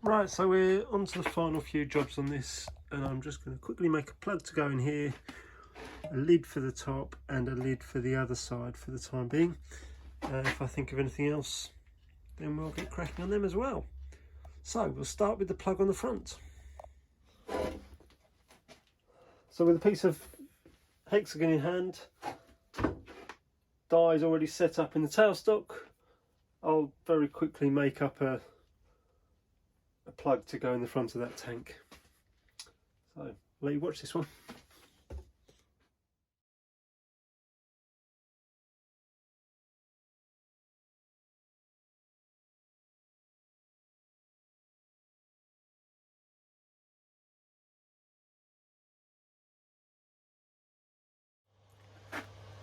Right, so we're on to the final few jobs on this, and I'm just going to quickly make a plug to go in here, a lid for the top and a lid for the other side for the time being. If I think of anything else, then we'll get cracking on them as well. So we'll start with the plug on the front. So with a piece of hexagon in hand, dies already set up in the tailstock, I'll very quickly make up a plug to go in the front of that tank. So I'll let you watch this one.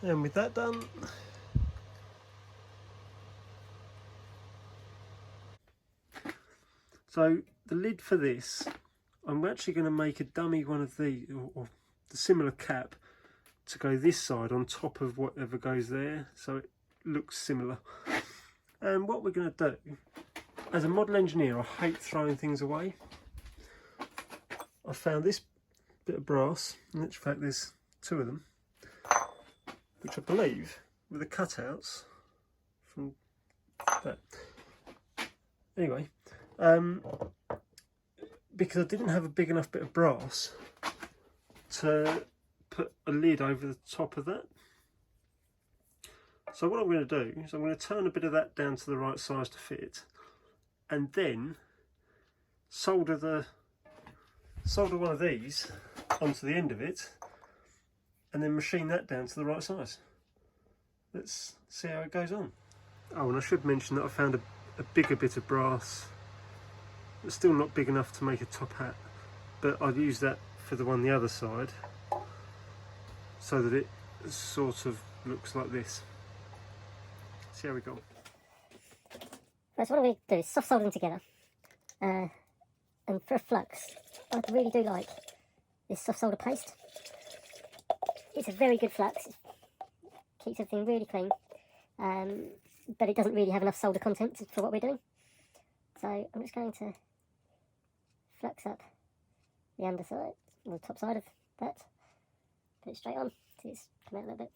And with that done, so the lid for this, I'm actually going to make a dummy one of these, or the similar cap, to go this side on top of whatever goes there, so it looks similar. And what we're going to do, as a model engineer, I hate throwing things away. I found this bit of brass, in actual fact there's two of them, which I believe were the cutouts from that. Anyway, because I didn't have a big enough bit of brass to put a lid over the top of that. So what I'm going to do is I'm going to turn a bit of that down to the right size to fit, and then solder one of these onto the end of it, and then machine that down to the right size. Let's see how it goes on. Oh, and I should mention that I found a bigger bit of brass. It's still not big enough to make a top hat, but I'd use that for the one the other side, so that it sort of looks like this. See how we go. Right, so what I'm going to do is soft solder them together, and for a flux, I really do like this soft solder paste. It's a very good flux, it keeps everything really clean, but it doesn't really have enough solder content for what we're doing. So I'm just going to flux up the underside, or the top side of that, put it straight on, see it's come out a little bit,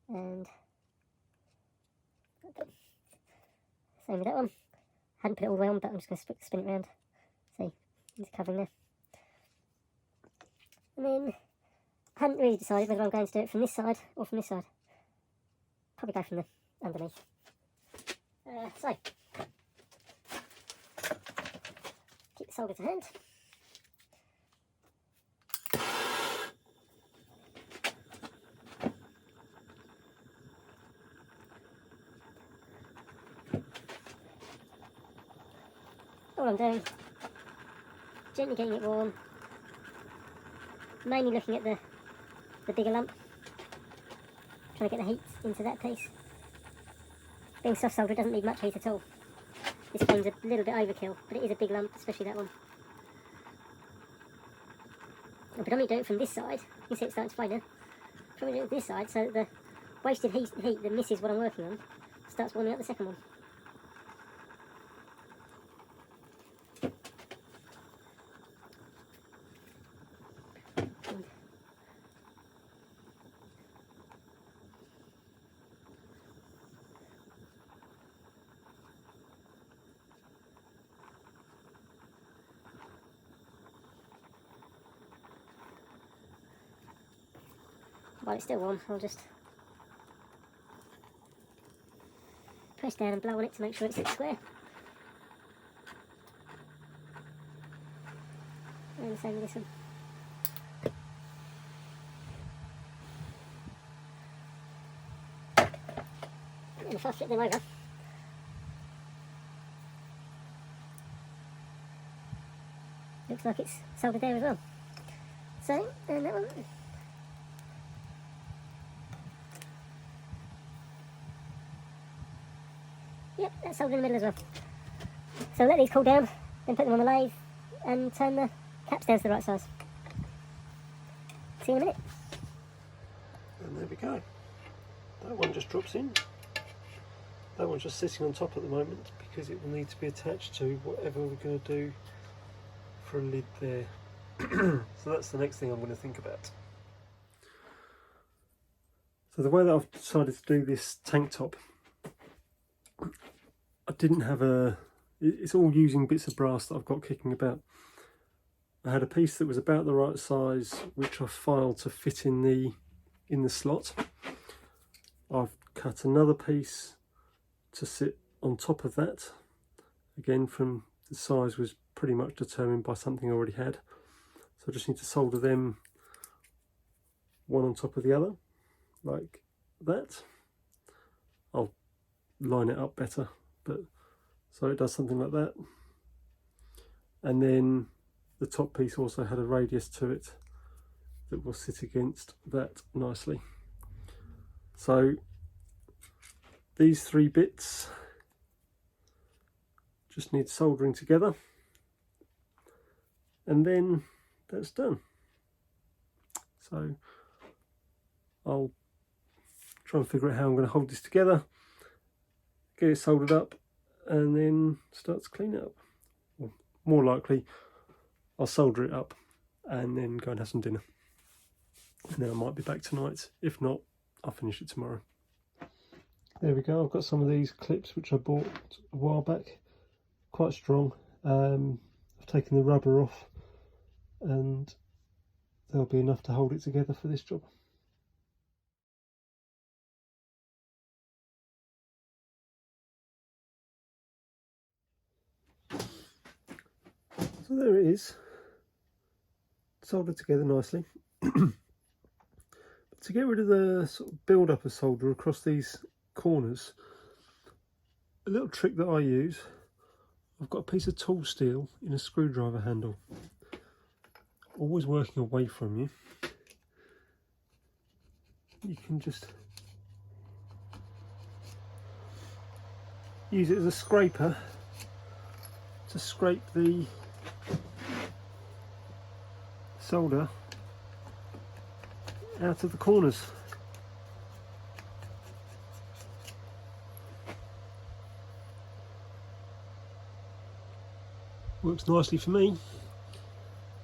and same with that one. Hadn't put it all the way on, but I'm just going to spin it around. See, it's covering there. And then I hadn't really decided whether I'm going to do it from this side or from this side. Probably go from the underneath. So keep the solder to hand. All I'm doing, gently getting it warm, mainly looking at the bigger lump, trying to get the heat into that piece. Being soft solder doesn't need much heat at all. This flame's a little bit overkill, but it is a big lump, especially that one. I'll predominantly do it from this side. You can see it's starting to fade now. Probably do it this side, so the wasted heat that misses what I'm working on starts warming up the second one. While it's still warm, I'll just press down and blow on it to make sure it sits square. And the same with this one. And if I flip them over, looks like it's soldered there as well. So, and that one. Yep, that's soldered in the middle as well. So let these cool down, then put them on the lathe and turn the caps down to the right size. See you in a minute. And there we go. That one just drops in. That one's just sitting on top at the moment because it will need to be attached to whatever we're going to do for a lid there. So that's the next thing I'm going to think about. So the way that I've decided to do this tank top, I didn't have it's all using bits of brass that I've got kicking about. I had a piece that was about the right size, which I filed to fit in the slot. I've cut another piece to sit on top of that. Again, from the size was pretty much determined by something I already had. So I just need to solder them one on top of the other, like that. I'll line it up better, but so it does something like that. And then the top piece also had a radius to it that will sit against that nicely. So these three bits just need soldering together, and then that's done. So I'll try and figure out how I'm going to hold this together, get it soldered up, and then start to clean it up. Or more likely, I'll solder it up and then go and have some dinner. And then I might be back tonight. If not, I'll finish it tomorrow. There we go. I've got some of these clips which I bought a while back. Quite strong. I've taken the rubber off and there'll be enough to hold it together for this job. So there it is, soldered together nicely. To get rid of the sort of build up of solder across these corners, a little trick that I use, I've got a piece of tool steel in a screwdriver handle, always working away from you. You can just use it as a scraper to scrape the solder out of the corners. Works nicely for me,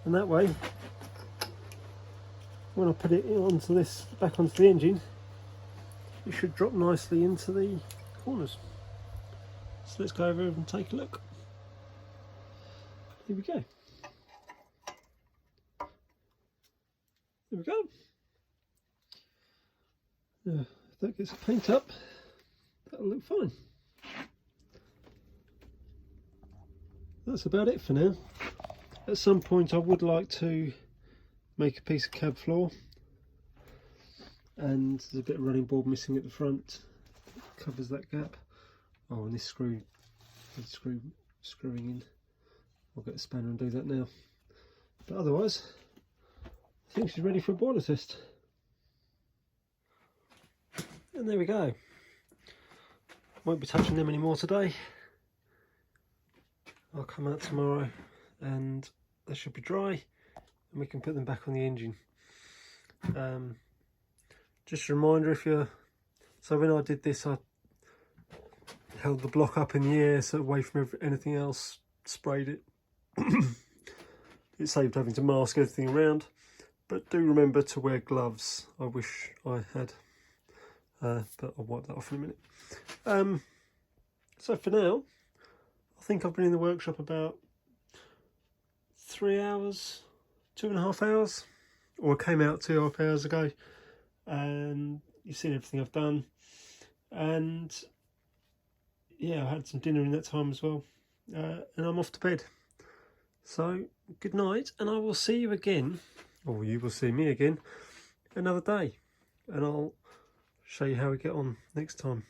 and that way when I put it onto this, back onto the engine, it should drop nicely into the corners. So let's go over and take a look. Here we go. There we go. Now, if that gets paint up, that'll look fine. That's about it for now. At some point I would like to make a piece of cab floor, and there's a bit of running board missing at the front, covers that gap. Oh, and this screwing in. I'll get a spanner and do that now. But otherwise, I think she's ready for a boiler test. And there we go. Won't be touching them anymore today. I'll come out tomorrow and they should be dry and we can put them back on the engine. Just a reminder, so when I did this, I held the block up in the air so away from anything else, sprayed it. It saved having to mask everything around, but do remember to wear gloves. I wish I had, but I'll wipe that off in a minute. So for now, I think I've been in the workshop about 3 hours, 2.5 hours, or I came out 2.5 hours ago, and you've seen everything I've done. And yeah, I had some dinner in that time as well, and I'm off to bed. So good night, and I will see you again, or you will see me again another day, and I'll show you how we get on next time.